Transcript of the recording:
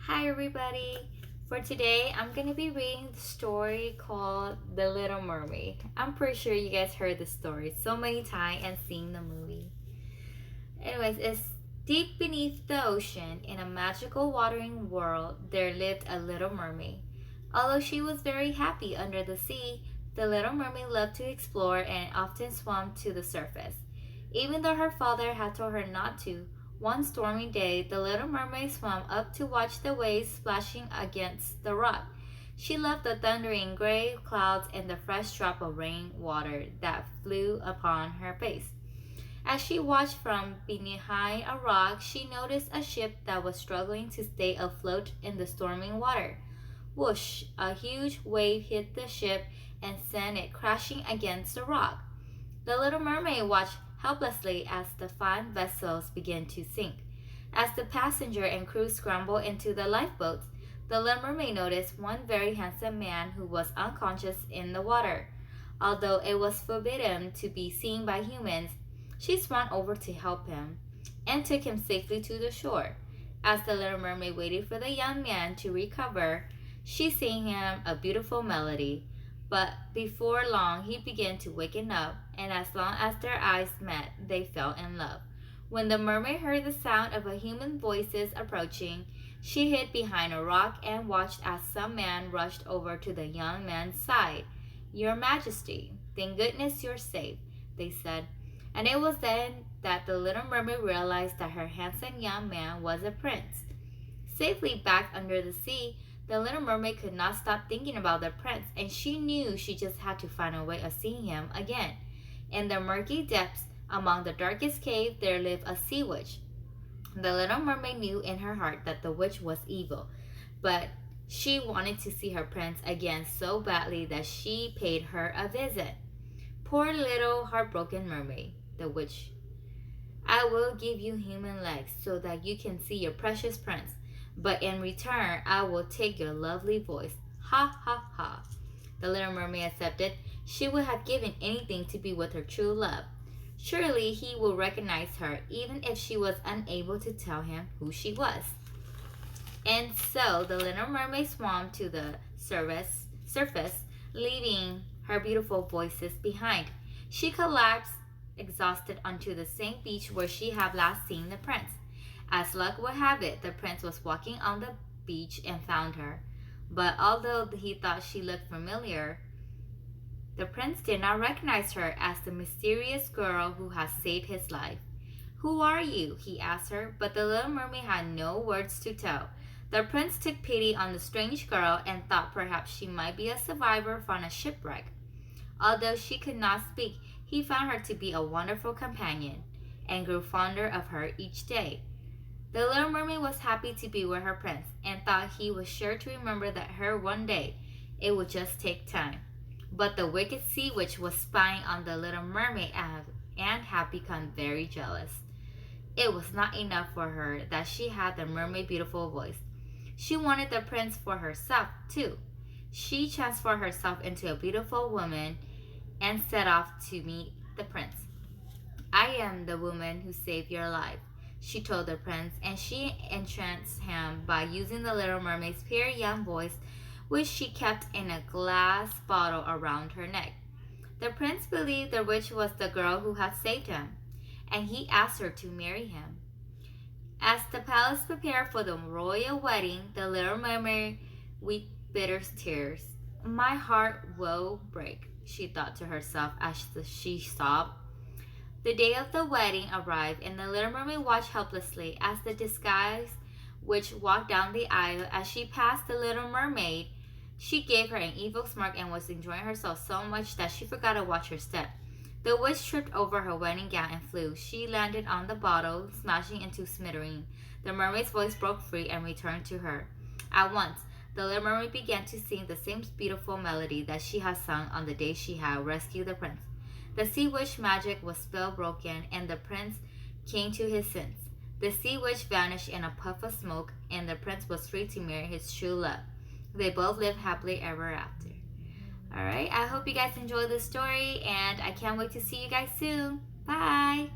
Hi everybody! For today, I'm gonna be reading the story called The Little Mermaid. I'm pretty sure you guys heard the story so many times and seen the movie. Anyways, it's deep beneath the ocean, in a magical watering world, there lived a little mermaid. Although she was very happy under the sea, the little mermaid loved to explore and often swam to the surface. Even though her father had told her not to, one stormy day the little mermaid swam up to watch the waves splashing against the rock. She loved the thundering gray clouds and the fresh drop of rain water that flew upon her face. As she watched from behind a rock, she noticed a ship that was struggling to stay afloat in the storming water. Whoosh! A huge wave hit the ship and sent it crashing against the rock. The little mermaid watched helplessly as the fine vessels began to sink. As the passenger and crew scrambled into the lifeboats, the little mermaid noticed one very handsome man who was unconscious in the water. Although it was forbidden to be seen by humans, she swam over to help him and took him safely to the shore. As the little mermaid waited for the young man to recover, she sang him a beautiful melody. But before long, he began to waken up, and as long as their eyes met, they fell in love. When the mermaid heard the sound of a human voices approaching, she hid behind a rock and watched as some man rushed over to the young man's side. Your Majesty, thank goodness you're safe, they said. And it was then that the little mermaid realized that her handsome young man was a prince. Safely back under the sea, the little mermaid could not stop thinking about the prince, and she knew she just had to find a way of seeing him again. In the murky depths, among the darkest cave, there lived a sea witch. The little mermaid knew in her heart that the witch was evil, but she wanted to see her prince again so badly that she paid her a visit. Poor little heartbroken mermaid, the witch. I will give you human legs so that you can see your precious prince, but in return I will take your lovely voice. Ha ha ha. The little mermaid accepted. She would have given anything to be with her true love. Surely he will recognize her, even if she was unable to tell him who she was. And so the little mermaid swam to the surface, leaving her beautiful voices behind. She collapsed exhausted onto the same beach where she had last seen the prince. As luck would have it, the prince was walking on the beach and found her. But although he thought she looked familiar, the prince did not recognize her as the mysterious girl who had saved his life. Who are you? He asked her, but the little mermaid had no words to tell. The prince took pity on the strange girl and thought perhaps she might be a survivor from a shipwreck. Although she could not speak, he found her to be a wonderful companion and grew fonder of her each day. The little mermaid was happy to be with her prince and thought he was sure to remember that her one day. It would just take time. But the wicked sea witch was spying on the little mermaid and had become very jealous. It was not enough for her that she had the mermaid's beautiful voice. She wanted the prince for herself, too. She transformed herself into a beautiful woman and set off to meet the prince. I am the woman who saved your life, she told the prince, and she entranced him by using the little mermaid's pure young voice, which she kept in a glass bottle around her neck. The prince believed the witch was the girl who had saved him, and he asked her to marry him. As the palace prepared for the royal wedding, the little mermaid wept bitter tears. My heart will break, she thought to herself as she sobbed. The day of the wedding arrived, and the little mermaid watched helplessly as the disguised witch walked down the aisle. As she passed the little mermaid, she gave her an evil smirk and was enjoying herself so much that she forgot to watch her step. The witch tripped over her wedding gown and flew. She landed on the bottle, smashing into smithereens. The mermaid's voice broke free and returned to her. At once, the little mermaid began to sing the same beautiful melody that she had sung on the day she had rescued the prince. The sea witch magic was spell broken, and the prince came to his senses. The sea witch vanished in a puff of smoke, and the prince was free to marry his true love. They both lived happily ever after. Alright, I hope you guys enjoyed this story, and I can't wait to see you guys soon. Bye!